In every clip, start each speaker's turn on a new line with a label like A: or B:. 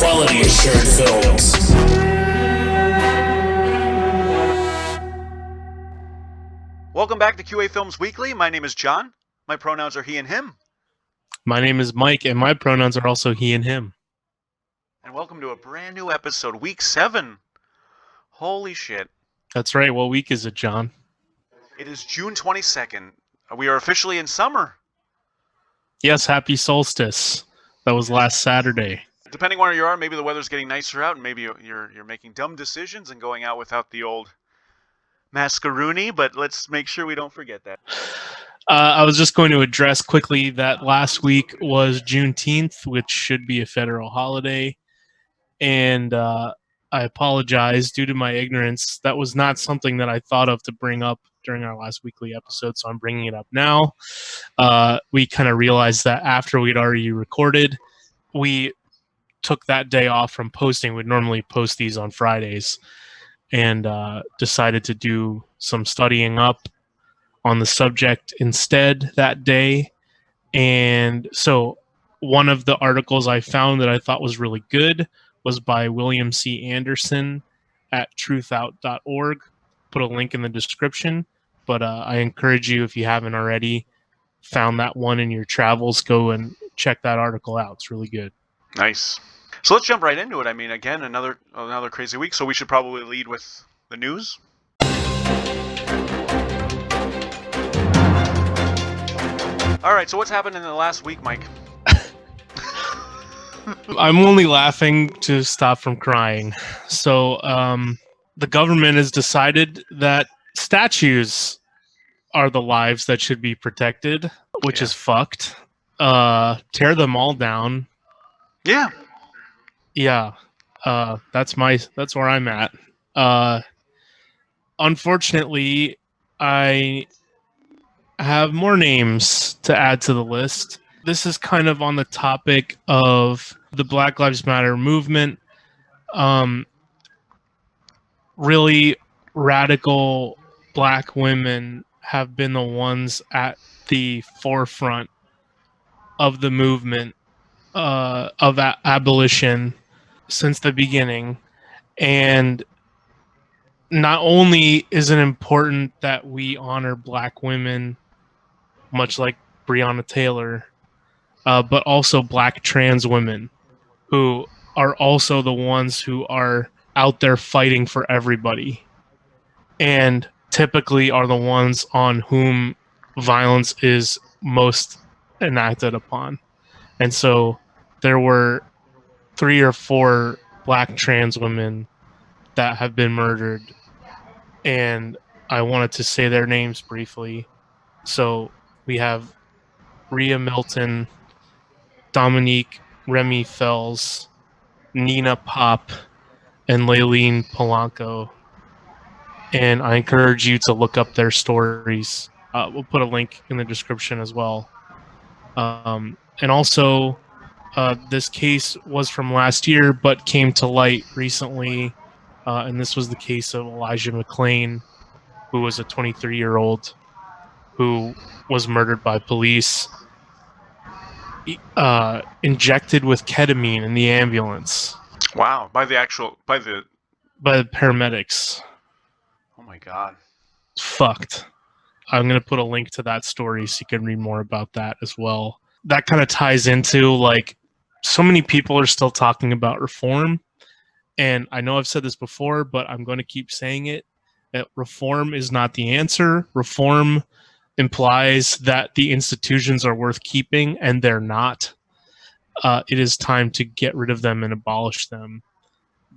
A: Quality Assured Films.
B: Welcome back to QA Films Weekly. My name is Jon. My pronouns are he and him.
C: My name is Mike, and my pronouns are also he and him.
B: And welcome to a brand new episode, Week 7. Holy shit.
C: That's right. What week is it, Jon?
B: It is June 22nd. We are officially in summer.
C: Yes, happy solstice. That was last Saturday.
B: Depending where you are, maybe the weather's getting nicer out, and maybe you're making dumb decisions and going out without the old mascaroni, but let's make sure we don't forget that.
C: I was just going to address quickly that last week was Juneteenth, which should be a federal holiday. And I apologize due to my ignorance. That was not something that I thought of to bring up during our last weekly episode, so I'm bringing it up now. We kind of realized that after we'd already recorded, we took that day off from posting. We'd normally post these on Fridays, and decided to do some studying up on the subject instead that day. And so one of the articles I found that I thought was really good was by William C. Anderson at truthout.org. Put a link in the description, but I encourage you, if you haven't already found that one in your travels, go and check that article out. It's really good.
B: Nice. So let's jump right into it. I mean, again, another crazy week, so we should probably lead with the news. All right, so what's happened in the last week, Mike?
C: I'm only laughing to stop from crying. So the government has decided that statues are the lives that should be protected, which is fucked. Tear them all down.
B: Yeah.
C: Yeah. That's where I'm at. Unfortunately, I have more names to add to the list. This is kind of on the topic of the Black Lives Matter movement. Really radical black women have been the ones at the forefront of the movement of abolition since the beginning. And not only is it important that we honor black women, much like Breonna Taylor, but also black trans women who are also the ones who are out there fighting for everybody and typically are the ones on whom violence is most enacted upon. And so there were 3 or 4 black trans women that have been murdered, and I wanted to say their names briefly. So we have Riah Milton, Dominique Rem'mie Fells, Nina Pop, and Layleen Polanco. And I encourage you to look up their stories. We'll put a link in the description as well. And also, this case was from last year, but came to light recently. And this was the case of Elijah McClain, who was a 23-year-old who was murdered by police, injected with ketamine in the ambulance.
B: Wow, by the
C: paramedics.
B: Oh my God.
C: It's fucked. I'm going to put a link to that story so you can read more about that as well. That kind of ties into, like, so many people are still talking about reform. And I know I've said this before, but I'm going to keep saying it. That reform is not the answer. Reform implies that the institutions are worth keeping, and they're not. It is time to get rid of them and abolish them.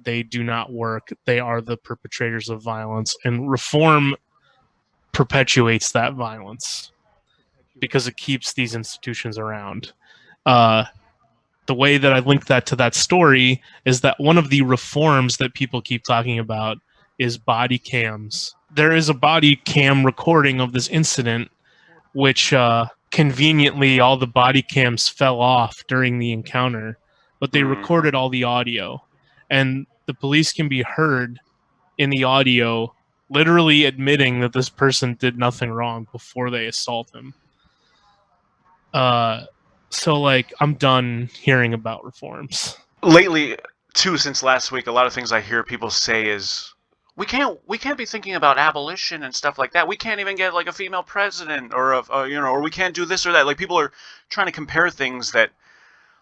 C: They do not work. They are the perpetrators of violence, and reform perpetuates that violence because it keeps these institutions around. The way that I link that to that story is that one of the reforms that people keep talking about is body cams. There is a body cam recording of this incident, which conveniently all the body cams fell off during the encounter, but they recorded all the audio. And the police can be heard in the audio literally admitting that this person did nothing wrong before they assault him. So, like, I'm done hearing about reforms.
B: Lately, too, since last week, a lot of things I hear people say is, we can't be thinking about abolition and stuff like that. We can't even get like a female president, or or we can't do this or that. Like, people are trying to compare things that,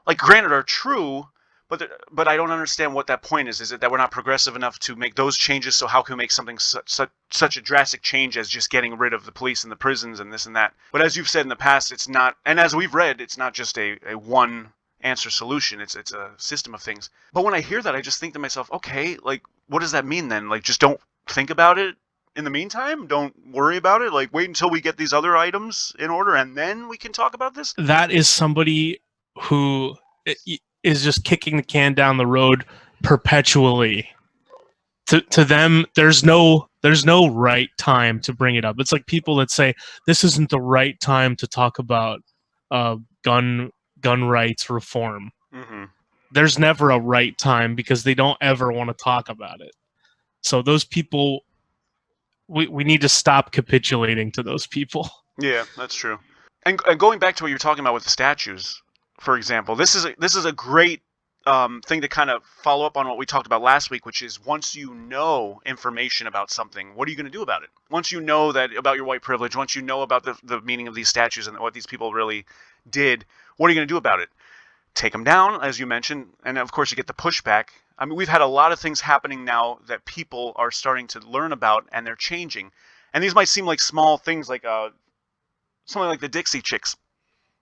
B: like, granted, are true, but I don't understand what that point is. Is it that we're not progressive enough to make those changes? So how can we make something such a drastic change as just getting rid of the police and the prisons and this and that? But as you've said in the past, it's not, and as we've read, it's not just a one answer solution. It's a system of things. But when I hear that, I just think to myself, okay, like, what does that mean then? Like, just don't think about it in the meantime? Don't worry about it? Like, wait until we get these other items in order and then we can talk about this?
C: That is somebody who is just kicking the can down the road perpetually. To them, there's no right time to bring it up. It's like people that say this isn't the right time to talk about gun rights reform.
B: Mm-hmm.
C: There's never a right time because they don't ever want to talk about it. So those people, we need to stop capitulating to those people.
B: Yeah, that's true. And going back to what you're talking about with the statues, for example, this is a great thing to kind of follow up on what we talked about last week, which is, once you know information about something, what are you going to do about it? Once you know that about your white privilege, once you know about the meaning of these statues and what these people really did, what are you going to do about it? Take them down, as you mentioned, and of course you get the pushback. I mean, we've had a lot of things happening now that people are starting to learn about, and they're changing. And these might seem like small things, like something like the Dixie Chicks.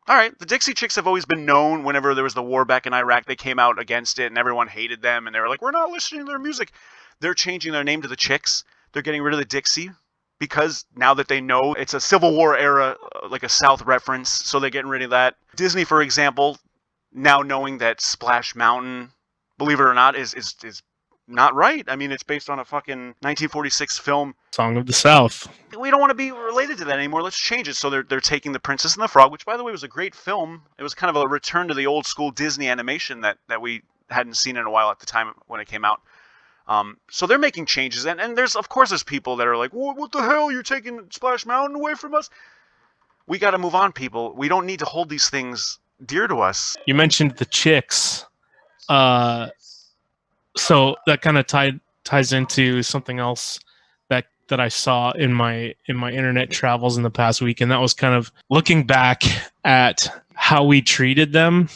B: All right, the Dixie Chicks have always been known. Whenever there was the war back in Iraq, they came out against it, and everyone hated them, and they were like, we're not listening to their music. They're changing their name to the Chicks. They're getting rid of the Dixie, because now that they know it's a Civil War era, like a South reference, so they're getting rid of that. Disney, for example, now knowing that Splash Mountain, believe it or not, is not right. I mean, it's based on a fucking 1946 film,
C: Song of the South.
B: We don't want to be related to that anymore. Let's change it. So they're taking The Princess and the Frog, which, by the way, was a great film. It was kind of a return to the old school Disney animation that we hadn't seen in a while at the time when it came out. So they're making changes, and there's people that are like, what the hell? You're taking Splash Mountain away from us? We got to move on, people. We don't need to hold these things dear to us.
C: You mentioned the Chicks. So that kind of ties into something else that I saw in my internet travels in the past week, and that was kind of looking back at how we treated them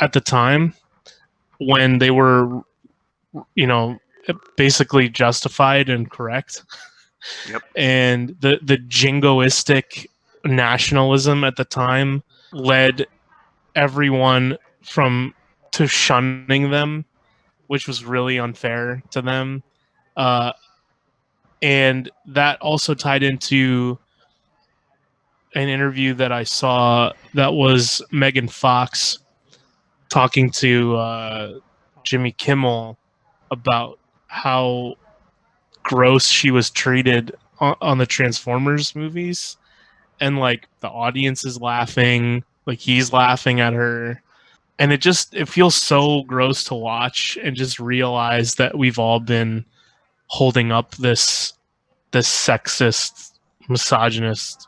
C: at the time when they were, basically justified and correct.
B: Yep.
C: And the jingoistic nationalism at the time led everyone to shunning them, which was really unfair to them. And that also tied into an interview that I saw that was Megan Fox talking to Jimmy Kimmel about how gross she was treated on the Transformers movies. And like the audience is laughing, like he's laughing at her. And it feels so gross to watch and just realize that we've all been holding up this sexist, misogynist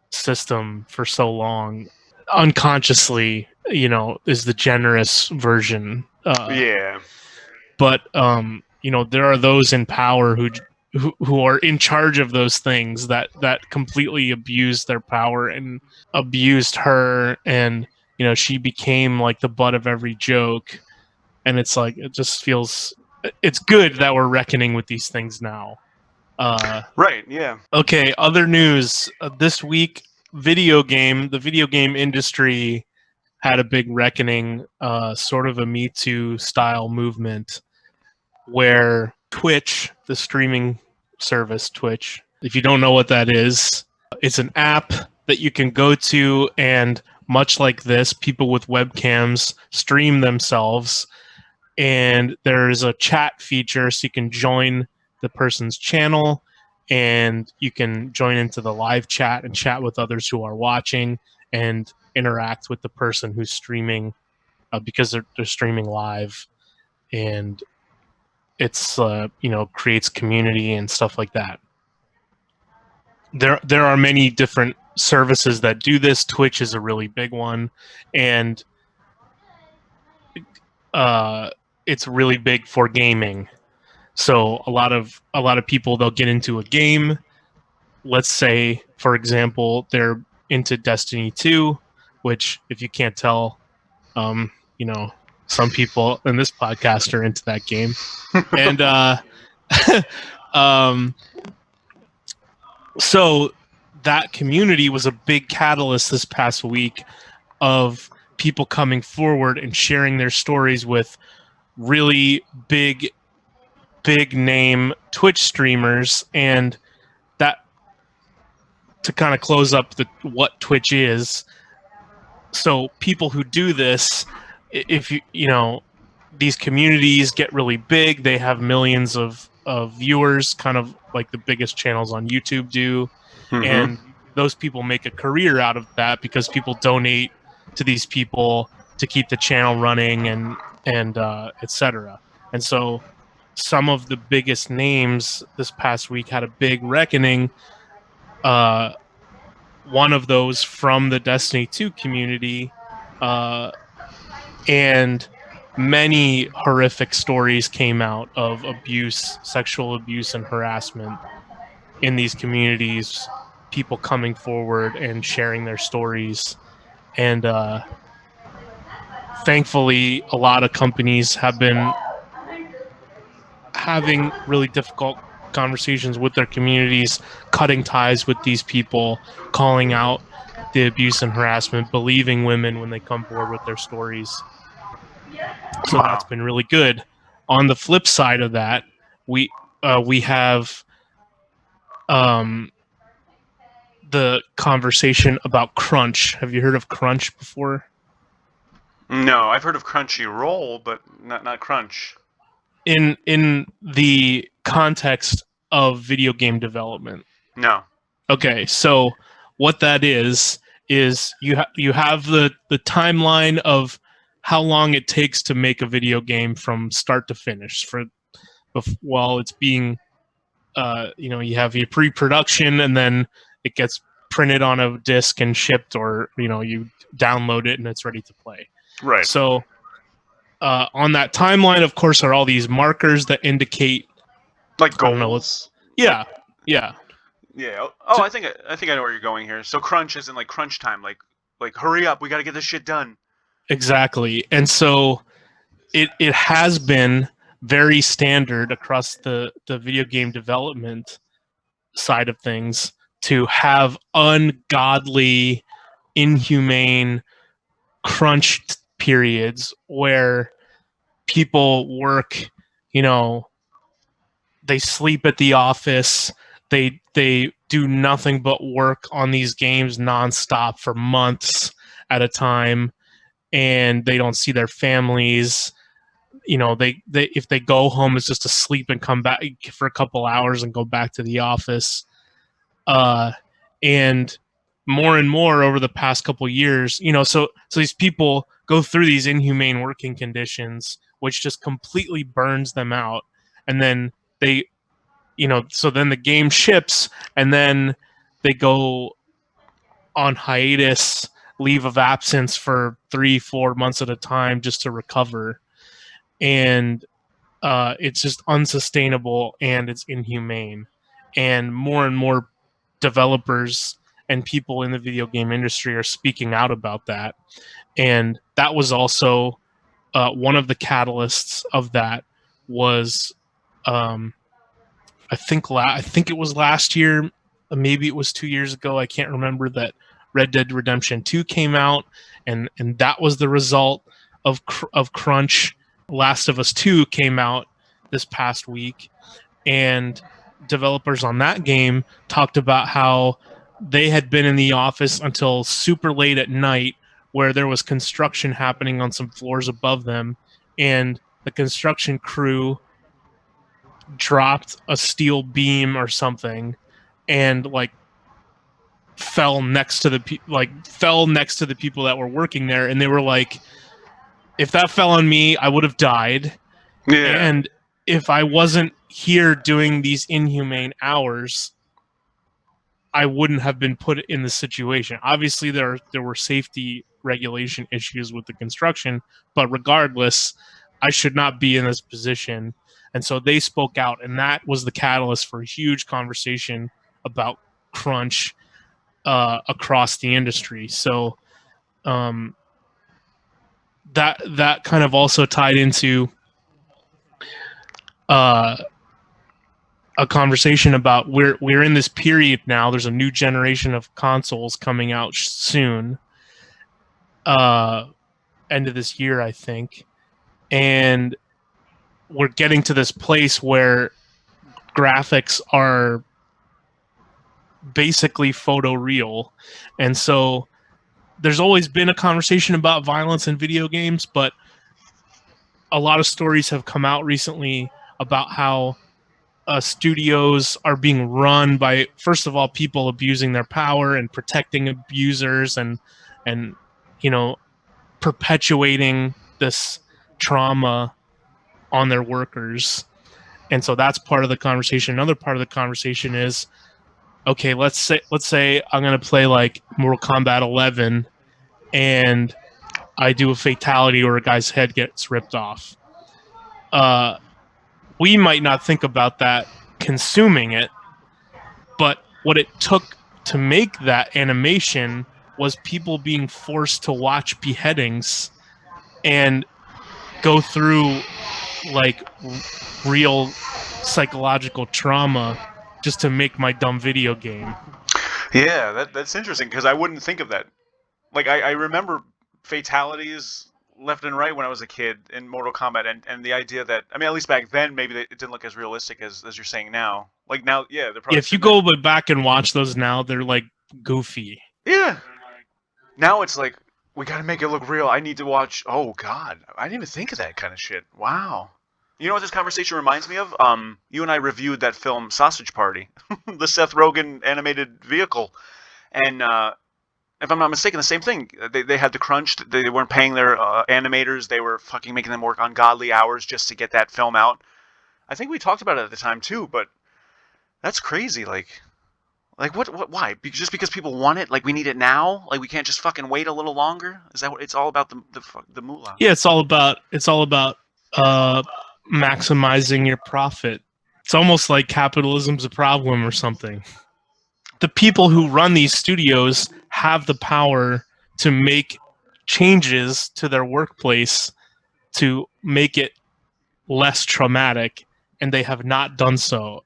C: system for so long. Unconsciously, is the generous version.
B: Yeah.
C: But there are those in power who are in charge of those things that completely abused their power and abused her, and she became like the butt of every joke. And it's like, it just feels, it's good that we're reckoning with these things now.
B: Right, yeah.
C: Okay, other news. This week, the video game industry had a big reckoning, sort of a MeToo style movement, where Twitch, the streaming service Twitch, if you don't know what that is, it's an app that you can go to, and much like this, people with webcams stream themselves, and there's a chat feature so you can join the person's channel, and you can join into the live chat and chat with others who are watching and interact with the person who's streaming, because they're streaming live, and it's creates community and stuff like that. There are many different services that do this. Twitch is a really big one, and it's really big for gaming. So a lot of people, they'll get into a game. Let's say, for example, they're into Destiny 2, which, if you can't tell, you know, some people in this podcast are into that game. And so that community was a big catalyst this past week of people coming forward and sharing their stories with really big name Twitch streamers. And that, to kind of close up what Twitch is. So people who do this, if you know, these communities get really big, they have millions of viewers, kind of like the biggest channels on YouTube do.
B: Mm-hmm.
C: And those people make a career out of that because people donate to these people to keep the channel running and etc. And so some of the biggest names this past week had a big reckoning. One of those from the Destiny 2 community, and many horrific stories came out of abuse, sexual abuse, and harassment in these communities. People coming forward and sharing their stories, and thankfully, a lot of companies have been having really difficult conversations with their communities, cutting ties with these people, calling out the abuse and harassment, believing women when they come forward with their stories. So that's been really good. On the flip side of that, we have the conversation about crunch. Have you heard of crunch before?
B: No, I've heard of Crunchyroll, but not Crunch.
C: In the context of video game development.
B: No.
C: Okay, so what that is you have the timeline of how long it takes to make a video game from start to finish. While it's being, you have your pre-production, and then it gets printed on a disc and shipped, or you download it and it's ready to play.
B: Right.
C: So on that timeline, of course, are all these markers that indicate,
B: like, goals.
C: Yeah.
B: Yeah. Oh, so, I think I know where you're going here. So crunch is in like crunch time, like hurry up, we got to get this shit done.
C: Exactly. And so it has been very standard across the video game development side of things to have ungodly, inhumane crunch periods where people work, they sleep at the office, they do nothing but work on these games nonstop for months at a time, and they don't see their families. They if they go home, it's just to sleep and come back for a couple hours and go back to the office. And more and more over the past couple years, so these people go through these inhumane working conditions, which just completely burns them out. And then they, so then the game ships, and then they go on hiatus, leave of absence for 3-4 months at a time just to recover. And it's just unsustainable, and it's inhumane. And more developers and people in the video game industry are speaking out about that. And that was also one of the catalysts of that was, I think it was last year, maybe it was 2 years ago, I can't remember, that Red Dead Redemption 2 came out, and that was the result of crunch. Last of Us 2 came out this past week, and developers on that game talked about how they had been in the office until super late at night, where there was construction happening on some floors above them, and the construction crew dropped a steel beam or something and fell next to the people that were working there, and they were like, if that fell on me, I would have died.
B: Yeah.
C: And if I wasn't here doing these inhumane hours, I wouldn't have been put in this situation. Obviously, there were safety regulation issues with the construction, but regardless, I should not be in this position. And so they spoke out, and that was the catalyst for a huge conversation about crunch across the industry. So that kind of also tied into a conversation about we're in this period now. There's a new generation of consoles coming out soon, end of this year, I think, and we're getting to this place where graphics are basically photoreal, and so there's always been a conversation about violence in video games, but a lot of stories have come out recently about how studios are being run by, first of all, people abusing their power and protecting abusers, and perpetuating this trauma on their workers. And so that's part of the conversation. Another part of the conversation is, okay, let's say I'm going to play like Mortal Kombat 11 and I do a fatality or a guy's head gets ripped off. We might not think about that consuming it, but what it took to make that animation was people being forced to watch beheadings and go through like real psychological trauma just to make my dumb video game.
B: Yeah, that's interesting, because I wouldn't think of that. Like, I remember fatalities left and right when I was a kid in Mortal Kombat, and the idea that, I mean, at least back then, maybe it didn't look as realistic as you're saying now. Like now, yeah, they're probably.
C: If you go back and watch those now, they're like goofy.
B: Yeah. Now it's like, we gotta make it look real. I need to watch. Oh God, I didn't even think of that kind of shit. Wow. You know what this conversation reminds me of? You and I reviewed that film Sausage Party, the Seth Rogen animated vehicle, and if I'm not mistaken, the same thing. They had the crunch. They weren't paying their animators. They were fucking making them work ungodly hours just to get that film out. I think we talked about it at the time too, but that's crazy. Like what? Why? Just because people want it? Like we need it now? Like we can't just fucking wait a little longer? Is that what it's all about? The moolah?
C: Yeah, it's all about maximizing your profit. It's almost like capitalism's a problem or something. The people who run these studios have the power to make changes to their workplace to make it less traumatic, and they have not done so,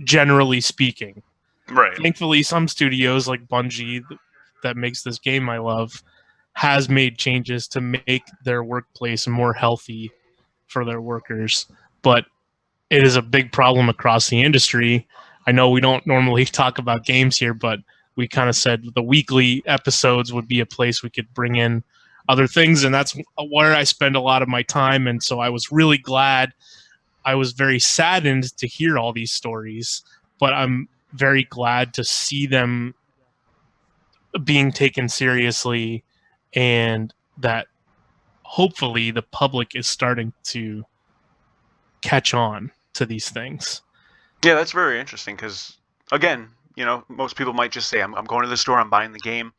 C: generally speaking.
B: Right.
C: Thankfully, some studios like Bungie, that makes this game I love, has made changes to make their workplace more healthy for their workers. But it is a big problem across the industry. I know we don't normally talk about games here, but we kind of said the weekly episodes would be a place we could bring in other things, and that's where I spend a lot of my time. And so I was really glad. I was very saddened to hear all these stories, but I'm very glad to see them being taken seriously, and that hopefully the public is starting to catch on to these things.
B: Yeah, that's very interesting because, again, most people might just say, I'm going to the store, I'm buying the game.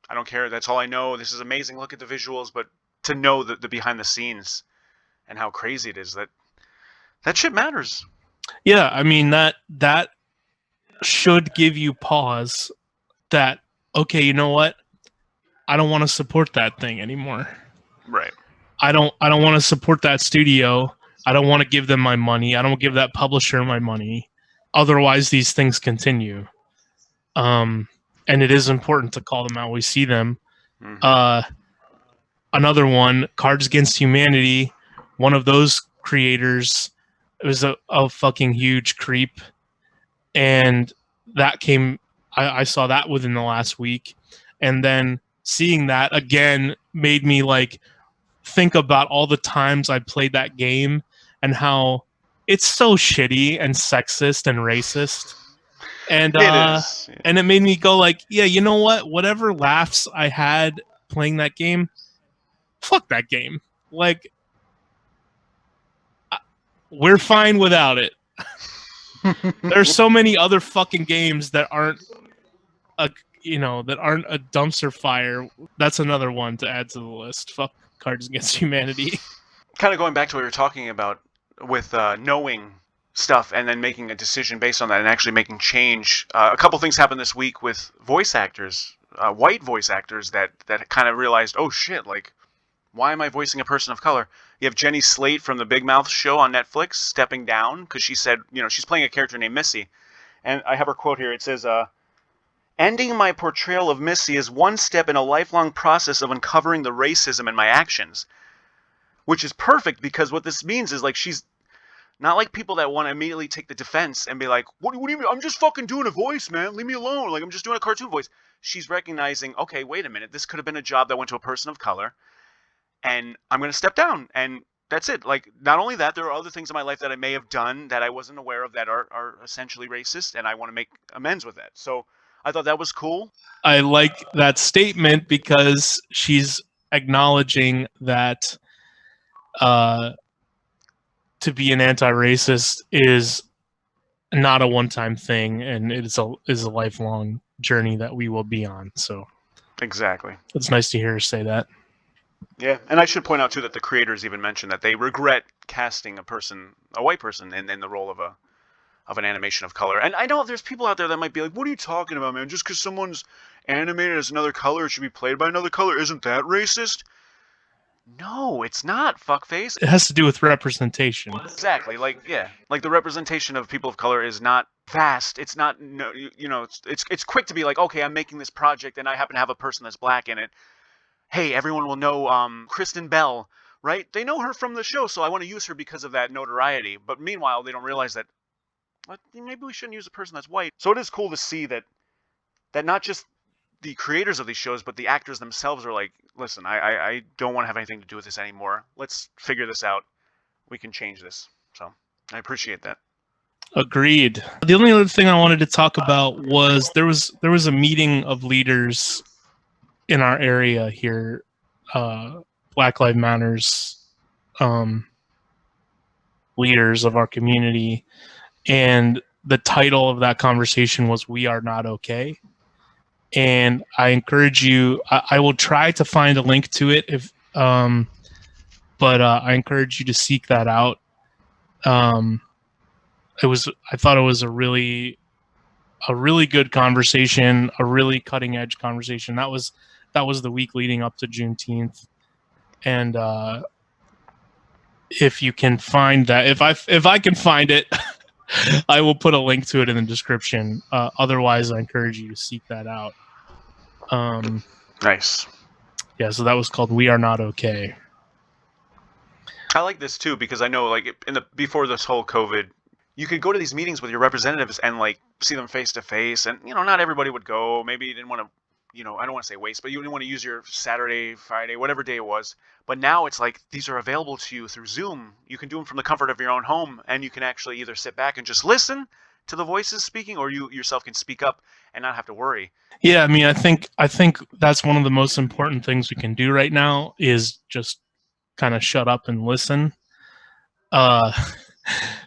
B: I don't care. That's all I know. This is amazing. Look at the visuals. But to know the behind the scenes and how crazy it is, that shit matters.
C: Yeah, I mean, that should give you pause that, okay, you know what? I don't want to support that thing anymore.
B: Right.
C: I don't want to support that studio. I don't want to give them my money. I don't give that publisher my money. Otherwise, these things continue. And it is important to call them out. We see them. Mm-hmm. Another one, Cards Against Humanity. One of those creators, it was a fucking huge creep. And that came, I saw that within the last week. And then seeing that again made me like think about all the times I played that game and how it's so shitty and sexist and racist. And it is. Yeah. And it made me go like, yeah, you know what? Whatever laughs I had playing that game, fuck that game. Like, we're fine without it. There's so many other fucking games that aren't that aren't a dumpster fire. That's another one to add to the list. Fuck Cards Against Humanity.
B: Kind of going back to what you were talking about with knowing stuff and then making a decision based on that and actually making change. A couple things happened this week with voice actors, white voice actors that kind of realized, oh shit, like, why am I voicing a person of color? You have Jenny Slate from the Big Mouth show on Netflix stepping down because she said, she's playing a character named Missy. And I have her quote here. It says, ending my portrayal of Missy is one step in a lifelong process of uncovering the racism in my actions. Which is perfect because what this means is, like, she's not like people that want to immediately take the defense and be like, what do you mean? I'm just fucking doing a voice, man. Leave me alone. Like, I'm just doing a cartoon voice. She's recognizing, okay, wait a minute. This could have been a job that went to a person of color. And I'm going to step down. And that's it. Like, not only that, there are other things in my life that I may have done that I wasn't aware of that are essentially racist. And I want to make amends with that. So I thought that was cool.
C: I like that statement because she's acknowledging that to be an anti-racist is not a one-time thing, and it is a lifelong journey that we will be on. So
B: exactly,
C: it's nice to hear her say that.
B: Yeah, and I should point out too that the creators even mentioned that they regret casting a white person, in the role of an animation of color. And I know there's people out there that might be like, "What are you talking about, man? Just because someone's animated as another color, it should be played by another color. Isn't that racist?" No, it's not, fuckface.
C: It has to do with representation.
B: Exactly. Like, yeah. Like, the representation of people of color is not vast. It's not, it's quick to be like, okay, I'm making this project and I happen to have a person that's black in it. Hey, everyone will know Kristen Bell, right? They know her from the show, so I want to use her because of that notoriety. But meanwhile, they don't realize that maybe we shouldn't use a person that's white. So it is cool to see that not just the creators of these shows, but the actors themselves are like, listen, I don't want to have anything to do with this anymore. Let's figure this out. We can change this. So I appreciate that.
C: Agreed. The only other thing I wanted to talk about was there was a meeting of leaders in our area here, Black Lives Matters leaders of our community, and the title of that conversation was "We Are Not Okay." And I encourage you. I will try to find a link to it, but I encourage you to seek that out. I thought it was a really good conversation, a really cutting edge conversation. That was the week leading up to Juneteenth, and if you can find that, if I can find it. I will put a link to it in the description. Otherwise, I encourage you to seek that out.
B: Nice.
C: Yeah, so that was called "We Are Not Okay."
B: I like this too because I know, like, before this whole COVID, you could go to these meetings with your representatives and, like, see them face to face, and not everybody would go. Maybe you didn't want to, I don't want to say waste, but you didn't want to use your Saturday, Friday, whatever day it was. But now it's like these are available to you through Zoom. You can do them from the comfort of your own home, and you can actually either sit back and just listen to the voices speaking, or you yourself can speak up and not have to worry.
C: Yeah, I mean, I think that's one of the most important things we can do right now is just kind of shut up and listen.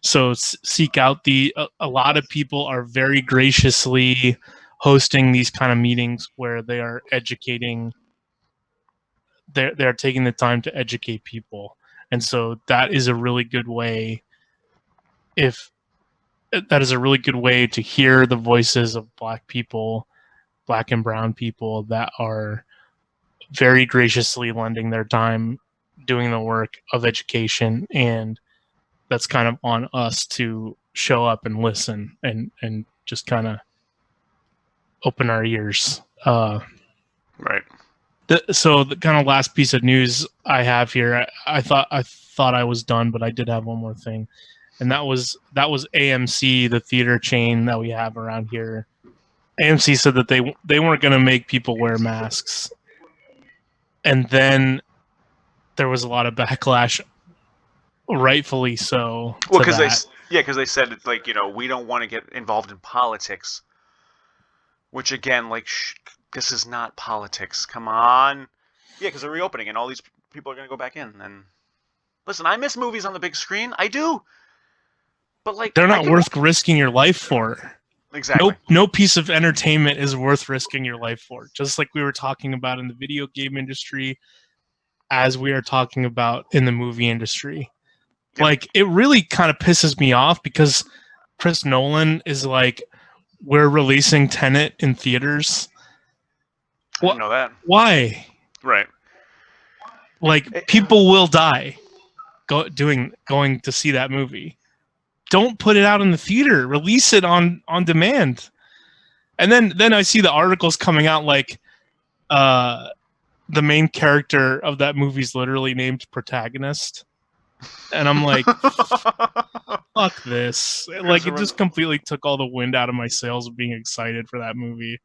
C: So seek out a lot of people are very graciously hosting these kind of meetings where they are educating. They're taking the time to educate people, and so that is a really good way. That is a really good way to hear the voices of Black people, Black and brown people that are very graciously lending their time doing the work of education, and that's kind of on us to show up and listen and just kind of open our ears.
B: Right.
C: So the kind of last piece of news I have here, I thought I was done, but I did have one more thing, and that was AMC, the theater chain that we have around here. AMC said that they weren't going to make people wear masks, and then there was a lot of backlash, rightfully so.
B: Well, because they said it's like, we don't want to get involved in politics, which again, like, this is not politics. Come on. Yeah, because they're reopening and all these people are going to go back in. And listen, I miss movies on the big screen. I do. But, like,
C: they're not worth risking your life for.
B: Exactly.
C: No piece of entertainment is worth risking your life for. Just like we were talking about in the video game industry, as we are talking about in the movie industry.
B: Yep.
C: Like, it really kind of pisses me off because Chris Nolan is like, we're releasing Tenet in theaters.
B: I didn't know that.
C: Why?
B: Right.
C: Like, people will die going to see that movie. Don't put it out in the theater. Release it on demand. And then I see the articles coming out like the main character of that movie is literally named protagonist. And I'm like, fuck this. Like, it just completely took all the wind out of my sails of being excited for that movie.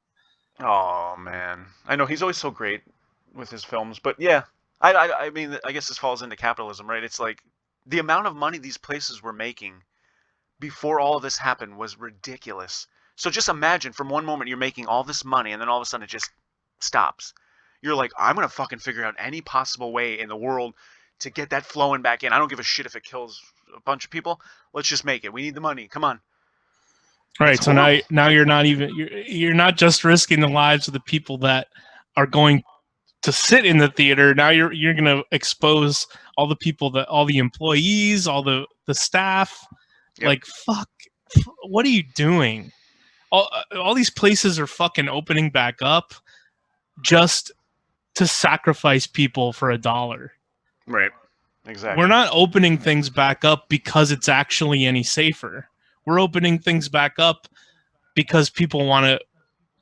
B: Oh, man. I know, he's always so great with his films. But yeah, I mean, I guess this falls into capitalism, right? It's like the amount of money these places were making before all of this happened was ridiculous. So just imagine, from one moment you're making all this money and then all of a sudden it just stops. You're like, I'm going to fucking figure out any possible way in the world to get that flowing back in. I don't give a shit if it kills a bunch of people. Let's just make it. We need the money. Come on.
C: Right.
B: It's
C: So
B: horrible.
C: now you're not even you're not just risking the lives of the people that are going to sit in the theater. Now you're going to expose all the people, all the employees, all the staff.
B: Yep.
C: Like, fuck. What are you doing? All these places are fucking opening back up just to sacrifice people for $1.
B: Right. Exactly.
C: We're not opening things back up because it's actually any safer. We're opening things back up because people want to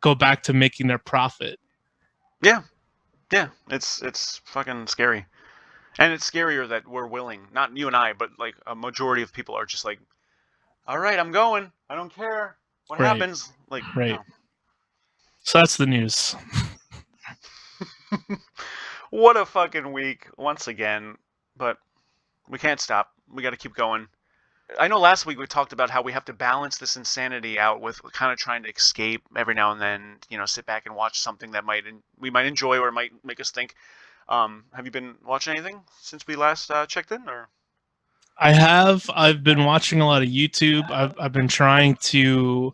C: go back to making their profit.
B: Yeah. Yeah. It's fucking scary. And it's scarier that we're willing, not you and I, but like a majority of people are just like, all right, I'm going. I don't care what happens. Like,
C: right.
B: no.
C: So that's the news.
B: What a fucking week once again. But we can't stop. We got to keep going. I know last week we talked about how we have to balance this insanity out with kind of trying to escape every now and then, sit back and watch something that we might enjoy or might make us think. Have you been watching anything since we last checked in? Or
C: I have. I've been watching a lot of YouTube. I've been trying to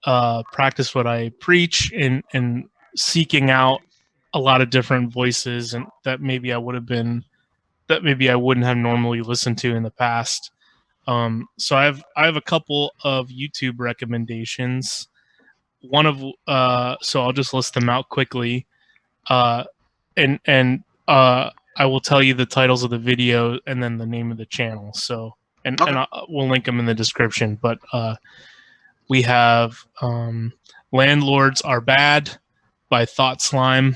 C: practice what I preach and seeking out a lot of different voices and that maybe I wouldn't have normally listened to in the past. So I have a couple of YouTube recommendations. One of so I'll just list them out quickly. And I will tell you the titles of the video and then the name of the channel. So and we'll link them in the description. But we have Landlords Are Bad by Thought Slime.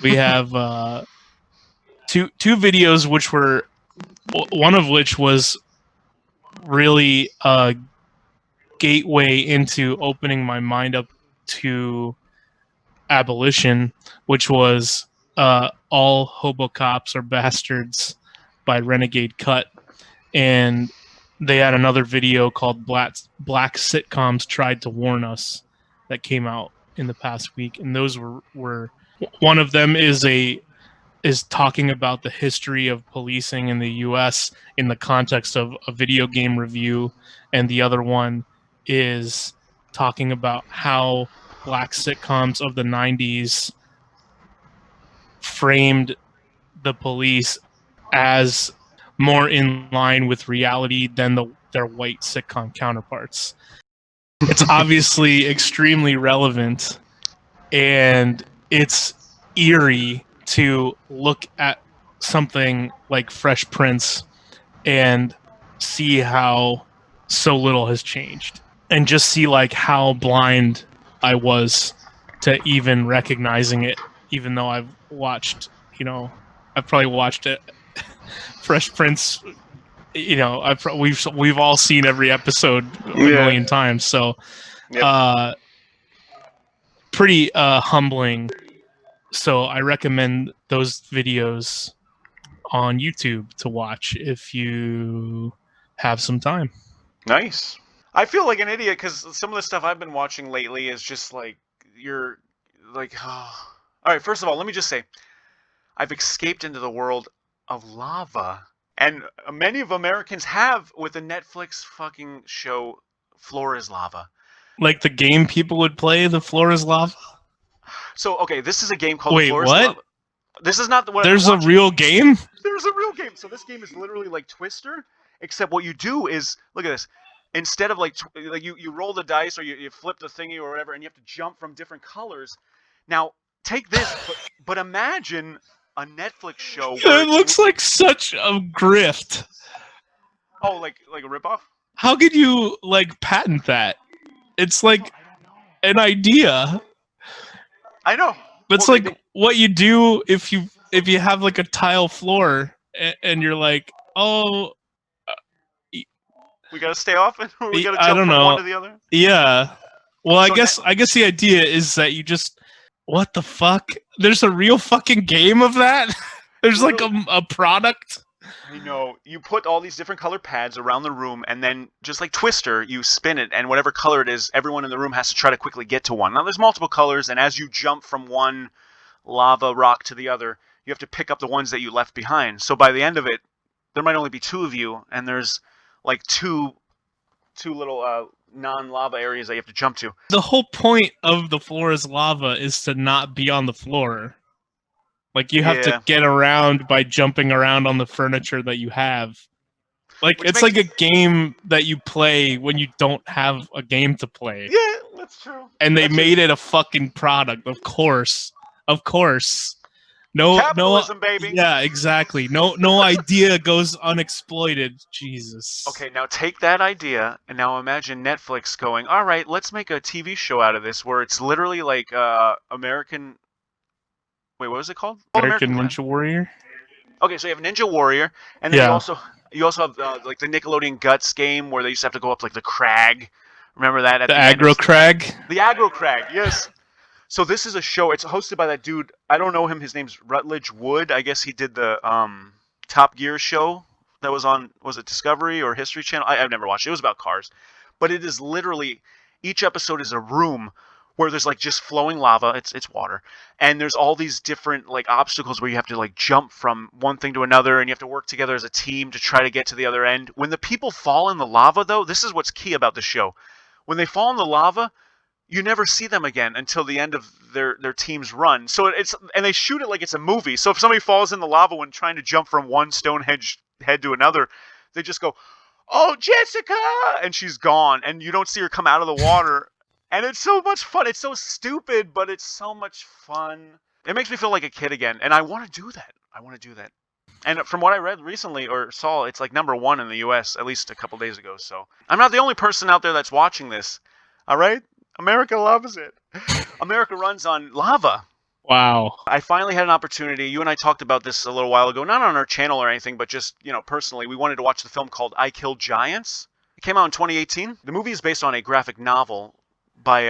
C: We have two videos which were, one of which was really a gateway into opening my mind up to abolition, which was All Hobo Cops Are Bastards by Renegade Cut. And they had another video called Black Sitcoms Tried to Warn Us that came out in the past week. And those were one of them is talking about the history of policing in the US in the context of a video game review. And the other one is talking about how black sitcoms of the 90s framed the police as more in line with reality than their white sitcom counterparts. It's obviously extremely relevant, and it's eerie to look at something like Fresh Prince and see how so little has changed, and just see like how blind I was to even recognizing it, even though I've watched, I've probably watched it. Fresh Prince, we've all seen every episode a million times. So, pretty humbling. So I recommend those videos on YouTube to watch if you have some time.
B: Nice. I feel like an idiot because some of the stuff I've been watching lately is just like, you're like, oh. All right, first of all, let me just say, I've escaped into the world of lava. And many of Americans have with the Netflix fucking show floor is lava.
C: Like the game people would play, the floor is lava?
B: So, okay, this is a game called
C: Wait,
B: The Floor is
C: what?
B: Lava. This is not what
C: There's
B: I'm
C: a
B: watching.
C: real game?
B: There's a real game. So this game is literally like Twister, except what you do is, look at this. Instead of like you roll the dice or you flip the thingy or whatever, and you have to jump from different colors. Now, take this, but imagine a Netflix show where
C: It looks like such a grift.
B: Oh, like a ripoff?
C: How could you like patent that? It's like an idea.
B: I know.
C: It's
B: Well,
C: like what you do if you have like a tile floor and you're like, oh,
B: we gotta stay off it, or we gotta
C: I
B: jump
C: don't
B: from
C: know.
B: one to the other.
C: Yeah. Well, I
B: So
C: guess the idea is that you just, what the fuck? There's a real fucking game of that? There's like a product?
B: I know. You put all these different color pads around the room, and then just like Twister, you spin it, and whatever color it is, everyone in the room has to try to quickly get to one. Now, there's multiple colors, and as you jump from one lava rock to the other, you have to pick up the ones that you left behind. So by the end of it, there might only be two of you, and there's like two little non-lava areas that you have to jump to.
C: The whole point of the floor is lava is to not be on the floor. Like, you have to get around by jumping around on the furniture that you have. Like, it's like a game that you play when you don't have a game to play.
B: Yeah, that's true.
C: And they made it a fucking product, of course. Of course.
B: Capitalism, baby.
C: Yeah, exactly. No idea goes unexploited. Jesus.
B: Okay, now take that idea, and now imagine Netflix going, all right, let's make a TV show out of this where it's literally like American... Wait, what was it called?
C: American Ninja Warrior?
B: Okay, so you have Ninja Warrior, and then you also have like the Nickelodeon Guts game where they used to have to go up like the crag. Remember that? At
C: the aggro crag?
B: The aggro crag, yes. So this is a show. It's hosted by that dude. I don't know him. His name's Rutledge Wood. I guess he did the Top Gear show that was on, was it Discovery or History Channel? I've never watched it. It was about cars. But it is literally, each episode is a room where there's like just flowing lava. It's water. And there's all these different like obstacles where you have to like jump from one thing to another, and you have to work together as a team to try to get to the other end. When the people fall in the lava, though, this is what's key about the show. When they fall in the lava, you never see them again until the end of their team's run. So and they shoot it like it's a movie. So if somebody falls in the lava when trying to jump from one Stonehenge head to another, they just go, "Oh, Jessica!" and she's gone, and you don't see her come out of the water. And it's so much fun. It's so stupid, but it's so much fun. It makes me feel like a kid again, and I want to do that. And from what I read recently or saw, it's like #1 in the U.S. at least a couple days ago. So I'm not the only person out there that's watching this. All right? America loves it. America runs on lava.
C: Wow.
B: I finally had an opportunity. You and I talked about this a little while ago, not on our channel or anything, but just, personally, we wanted to watch the film called I Killed Giants. It came out in 2018. The movie is based on a graphic novel by,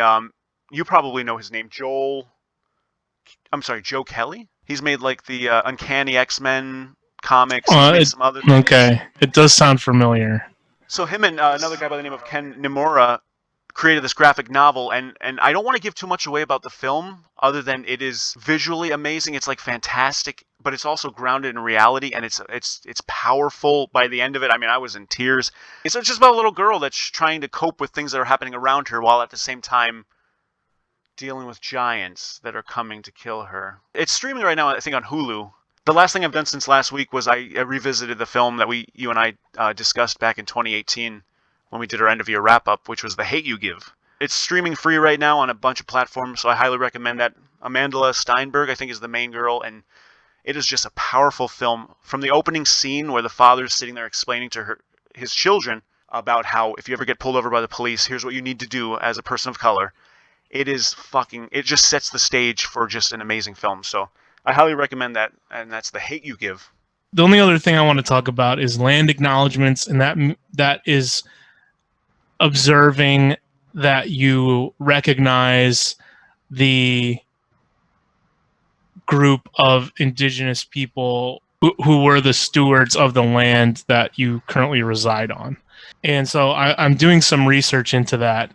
B: you probably know his name, Joe Kelly. He's made like the Uncanny X-Men comics. He's made some other things.
C: Okay. It does sound familiar.
B: So him and another guy by the name of Ken Nimura created this graphic novel, and I don't want to give too much away about the film other than it is visually amazing. It's like fantastic, but it's also grounded in reality, and it's powerful by the end of it. I mean, I was in tears. It's just about a little girl that's trying to cope with things that are happening around her while at the same time dealing with giants that are coming to kill her. It's streaming right now, I think, on Hulu. The last thing I've done since last week was I revisited the film that you and I discussed back in 2018 when we did our end-of-year wrap-up, which was The Hate U Give. It's streaming free right now on a bunch of platforms, so I highly recommend that. Amandla Steinberg, I think, is the main girl, and it is just a powerful film. From the opening scene where the father's sitting there explaining to his children about how if you ever get pulled over by the police, here's what you need to do as a person of color. It just sets the stage for just an amazing film. So I highly recommend that, and that's The Hate U Give.
C: The only other thing I want to talk about is land acknowledgements, and that is observing that you recognize the group of indigenous people who were the stewards of the land that you currently reside on. And so I'm doing some research into that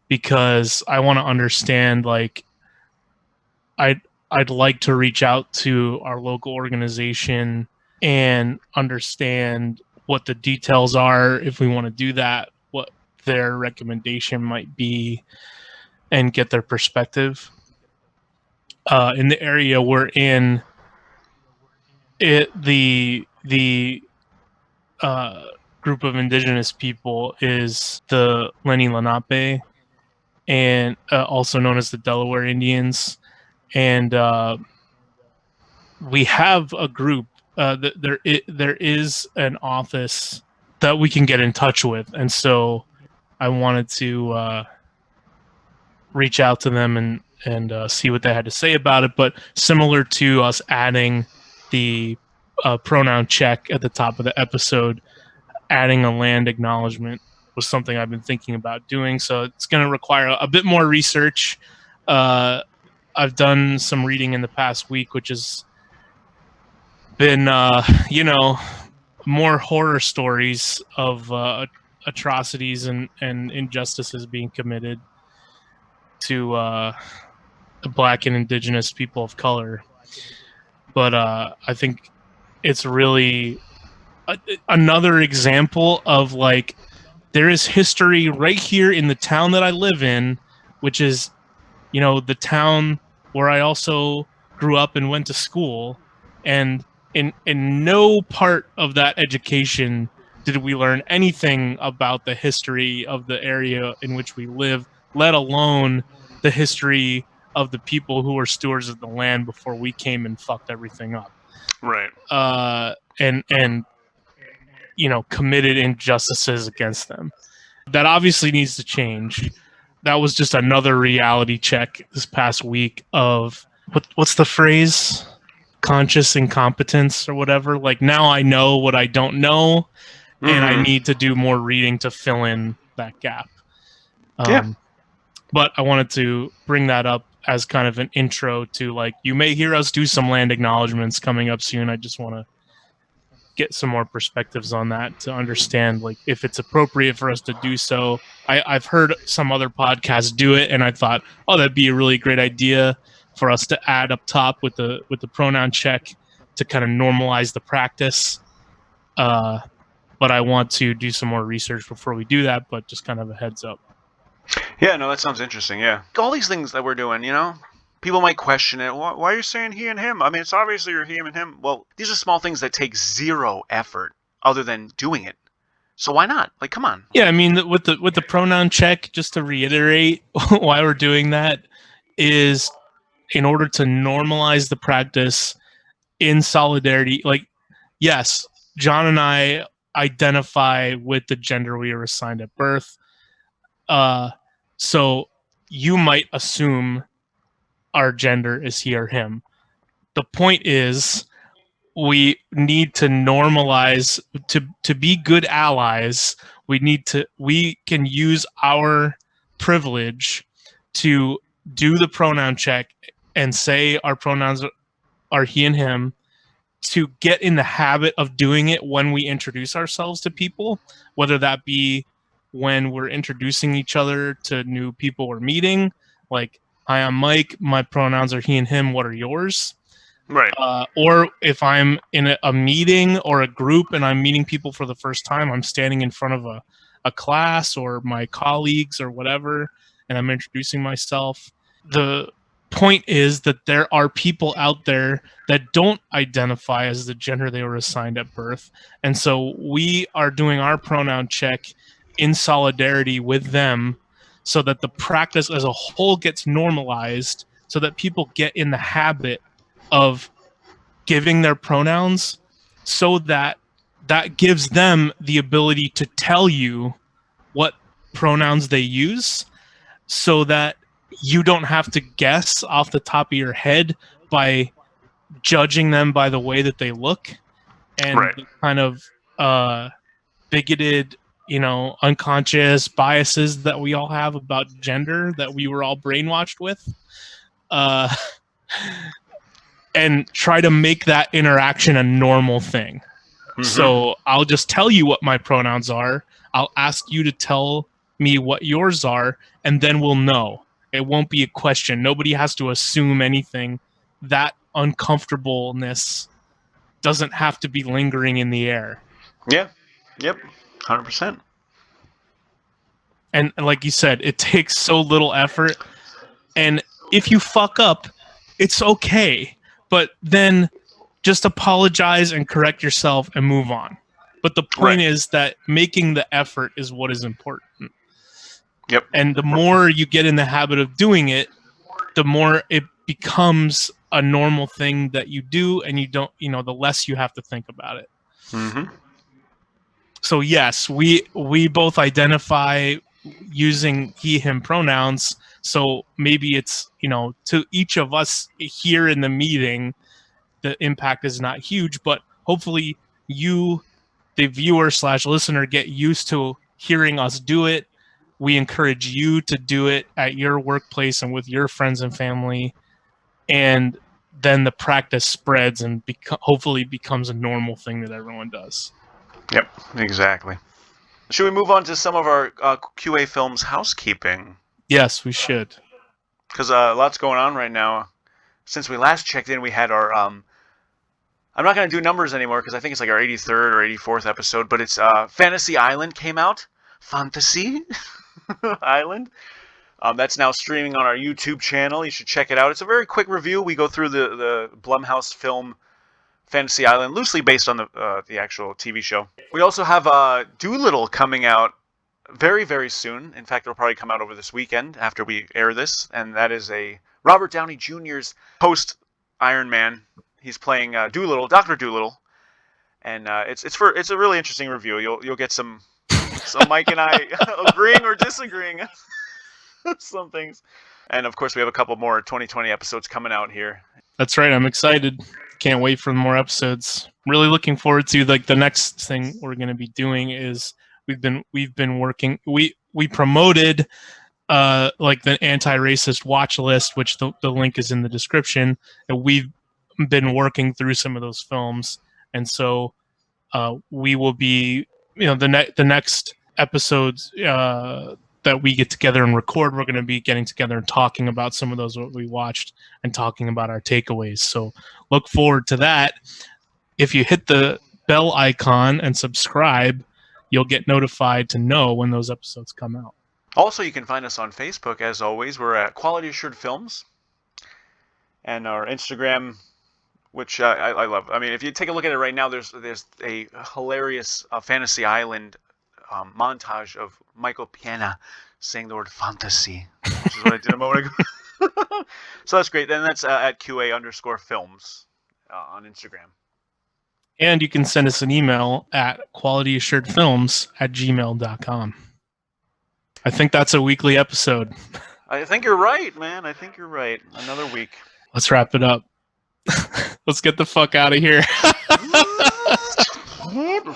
C: because I want to understand, like, I'd like to reach out to our local organization and understand what the details are if we want to do that, what their recommendation might be and get their perspective. In the area we're in, the group of indigenous people is the Lenni Lenape, and also known as the Delaware Indians. And we have a group. There is an office that we can get in touch with, and so I wanted to reach out to them and see what they had to say about it. But similar to us adding the pronoun check at the top of the episode, adding a land acknowledgement was something I've been thinking about doing. So it's going to require a bit more research. I've done some reading in the past week, which has been, more horror stories of atrocities and injustices being committed to Black and Indigenous people of color. But I think it's really another example of, like, there is history right here in the town that I live in, which is, the town where I also grew up and went to school. And in no part of that education did we learn anything about the history of the area in which we live, let alone the history of the people who were stewards of the land before we came and fucked everything up.
B: Right.
C: And committed injustices against them. That obviously needs to change. That was just another reality check this past week of what's the phrase? Conscious incompetence or whatever. Like, now I know what I don't know, and I need to do more reading to fill in that gap. But I wanted to bring that up as kind of an intro to, like, you may hear us do some land acknowledgements coming up soon. I just want to get some more perspectives on that to understand, like, if it's appropriate for us to do so. I've heard some other podcasts do it, and I thought, that'd be a really great idea for us to add up top with the pronoun check to kind of normalize the practice. But I want to do some more research before we do that, but just kind of a heads up.
B: Yeah, no, that sounds interesting, yeah. All these things that we're doing, people might question it. Why are you saying he and him? I mean, it's obviously you're him and him. Well, these are small things that take zero effort other than doing it. So why not? Like, come on.
C: Yeah, I mean, with the pronoun check, just to reiterate why we're doing that is in order to normalize the practice in solidarity. Like, yes, Jon and I identify with the gender we were assigned at birth. So you might assume our gender is he or him. The point is, we need to normalize to be good allies. We can use our privilege to do the pronoun check and say our pronouns are he and him, to get in the habit of doing it when we introduce ourselves to people, whether that be when we're introducing each other to new people we're meeting, like, hi, I'm Mike, my pronouns are he and him, what are yours?
B: Right.
C: Or if I'm in a meeting or a group and I'm meeting people for the first time, I'm standing in front of a class or my colleagues or whatever, and I'm introducing myself. The point is that there are people out there that don't identify as the gender they were assigned at birth. And so we are doing our pronoun check in solidarity with them so that the practice as a whole gets normalized, so that people get in the habit of giving their pronouns, so that gives them the ability to tell you what pronouns they use, so that you don't have to guess off the top of your head by judging them by the way that they look and the kind of bigoted, unconscious biases that we all have about gender that we were all brainwashed with. And try to make that interaction a normal thing. Mm-hmm. So I'll just tell you what my pronouns are. I'll ask you to tell me what yours are, and then we'll know. It won't be a question. Nobody has to assume anything. That uncomfortableness doesn't have to be lingering in the air.
B: Yeah. Yep. 100%.
C: And like you said, it takes so little effort. And if you fuck up, it's okay. But then just apologize and correct yourself and move on. But the point is that making the effort is what is important.
B: Yep.
C: And the more you get in the habit of doing it, the more it becomes a normal thing that you do, and you don't, the less you have to think about it.
B: Mm-hmm.
C: So yes, we both identify using he, him pronouns. So maybe it's, to each of us here in the meeting, the impact is not huge, but hopefully you, the viewer / listener, get used to hearing us do it. We encourage you to do it at your workplace and with your friends and family. And then the practice spreads and hopefully becomes a normal thing that everyone does.
B: Yep, exactly. Should we move on to some of our QA Films housekeeping?
C: Yes, we should.
B: Because lots going on right now. Since we last checked in, we had our... I'm not going to do numbers anymore because I think it's like our 83rd or 84th episode, but it's Fantasy Island came out. Fantasy Island. That's now streaming on our YouTube channel. You should check it out. It's a very quick review. We go through the Blumhouse film Fantasy Island, loosely based on the actual TV show. We also have Doolittle coming out very, very soon. In fact, it'll probably come out over this weekend after we air this, and that is a Robert Downey Jr.'s post Iron Man. He's playing Doolittle, Dr. Doolittle, and it's a really interesting review. You'll get some Mike and I agreeing or disagreeing some things, and of course we have a couple more 2020 episodes coming out here.
C: That's right. I'm excited. Can't wait for more episodes. Really looking forward to the next thing we're going to be doing is we've been working. We promoted the Anti-Racist Watchlist, which the link is in the description, and we've been working through some of those films, and so we will be the next episodes that we get together and record, we're going to be getting together and talking about some of those what we watched and talking about our takeaways. So look forward to that. If you hit the bell icon and subscribe, you'll get notified to know when those episodes come out.
B: Also, you can find us on Facebook, as always. We're at Quality Assured Films. And our Instagram, which I love. I mean, if you take a look at it right now, there's a hilarious Fantasy Island montage of Michael Piena saying the word fantasy, which is what I did a moment ago. So that's great. Then that's at QA_films on Instagram.
C: And you can send us an email at qualityassuredfilms@gmail.com. I think that's a weekly episode.
B: I think you're right, man. I think you're right. Another week.
C: Let's wrap it up. Let's get the fuck out of here.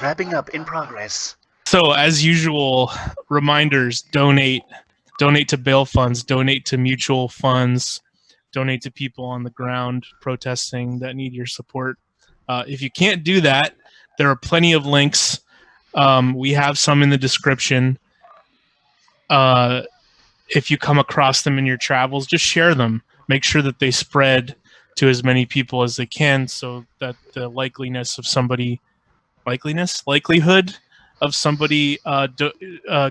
B: Wrapping up in progress.
C: So, as usual, reminders, donate to bail funds, donate to mutual funds, donate to people on the ground protesting that need your support. If you can't do that, there are plenty of links. We have some in the description. If you come across them in your travels, just share them. Make sure that they spread to as many people as they can so that the likelihood of somebody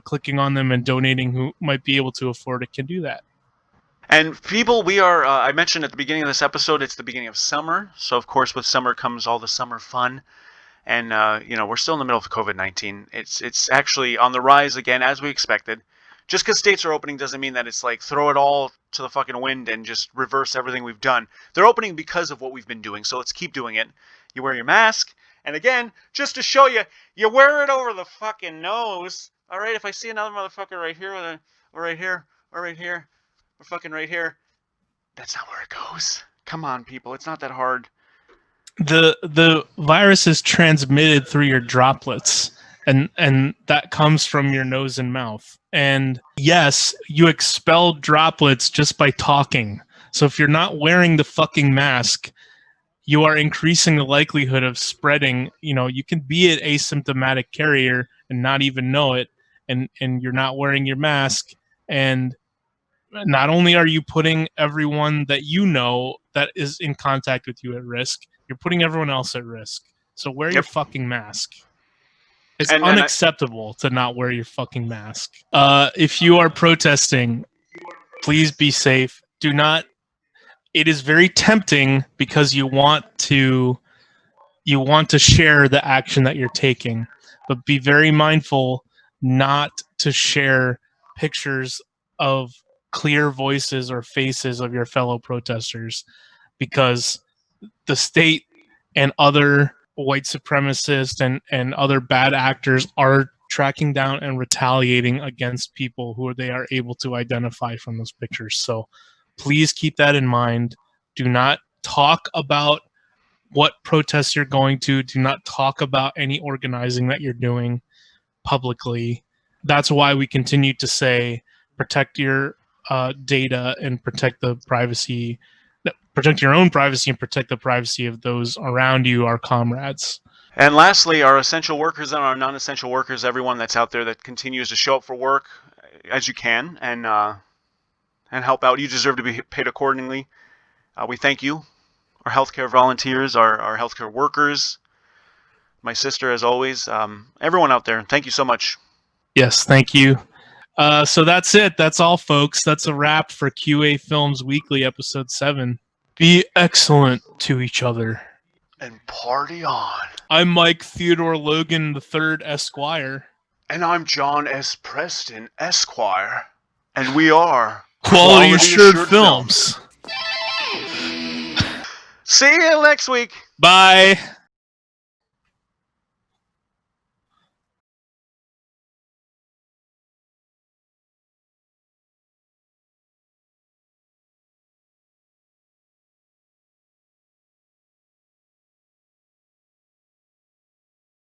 C: clicking on them and donating who might be able to afford it can do that.
B: And people, we are, I mentioned at the beginning of this episode, it's the beginning of summer. So, of course, with summer comes all the summer fun. And, we're still in the middle of COVID-19. It's actually on the rise again, as we expected. Just because states are opening doesn't mean that it's like throw it all to the fucking wind and just reverse everything we've done. They're opening because of what we've been doing. So let's keep doing it. You wear your mask. And again, just to show you, you wear it over the fucking nose. All right, if I see another motherfucker right here, or right here, or right here, or fucking right here, that's not where it goes. Come on, people. It's not that hard.
C: The virus is transmitted through your droplets, and that comes from your nose and mouth. And yes, you expel droplets just by talking. So if you're not wearing the fucking mask, you are increasing the likelihood of spreading. You can be an asymptomatic carrier and not even know it, and you're not wearing your mask. And not only are you putting everyone that you know that is in contact with you at risk, you're putting everyone else at risk. So wear your fucking mask. It's
B: And
C: unacceptable to not wear your fucking mask. If you are protesting, please be safe. Do not. It is very tempting because you want to share the action that you're taking, but be very mindful not to share pictures of clear voices or faces of your fellow protesters, because the state and other white supremacists and other bad actors are tracking down and retaliating against people who they are able to identify from those pictures. So please keep that in mind. Do not talk about what protests you're going to. Do not talk about any organizing that you're doing publicly. That's why we continue to say protect your data and protect the privacy, protect your own privacy and protect the privacy of those around you, our comrades.
B: And lastly, our essential workers and our non-essential workers, everyone that's out there that continues to show up for work as you can and help out. You deserve to be paid accordingly. We thank you. Our healthcare volunteers, our healthcare workers, my sister, as always, everyone out there. Thank you so much.
C: Yes, thank you. So that's it. That's all, folks. That's a wrap for QA Films Weekly, Episode 7. Be excellent to each other.
B: And party on.
C: I'm Mike Theodore Logan III, Esquire.
B: And I'm John S. Preston, Esquire. And we are
C: Quality Assured Films.
B: See you next week.
C: Bye.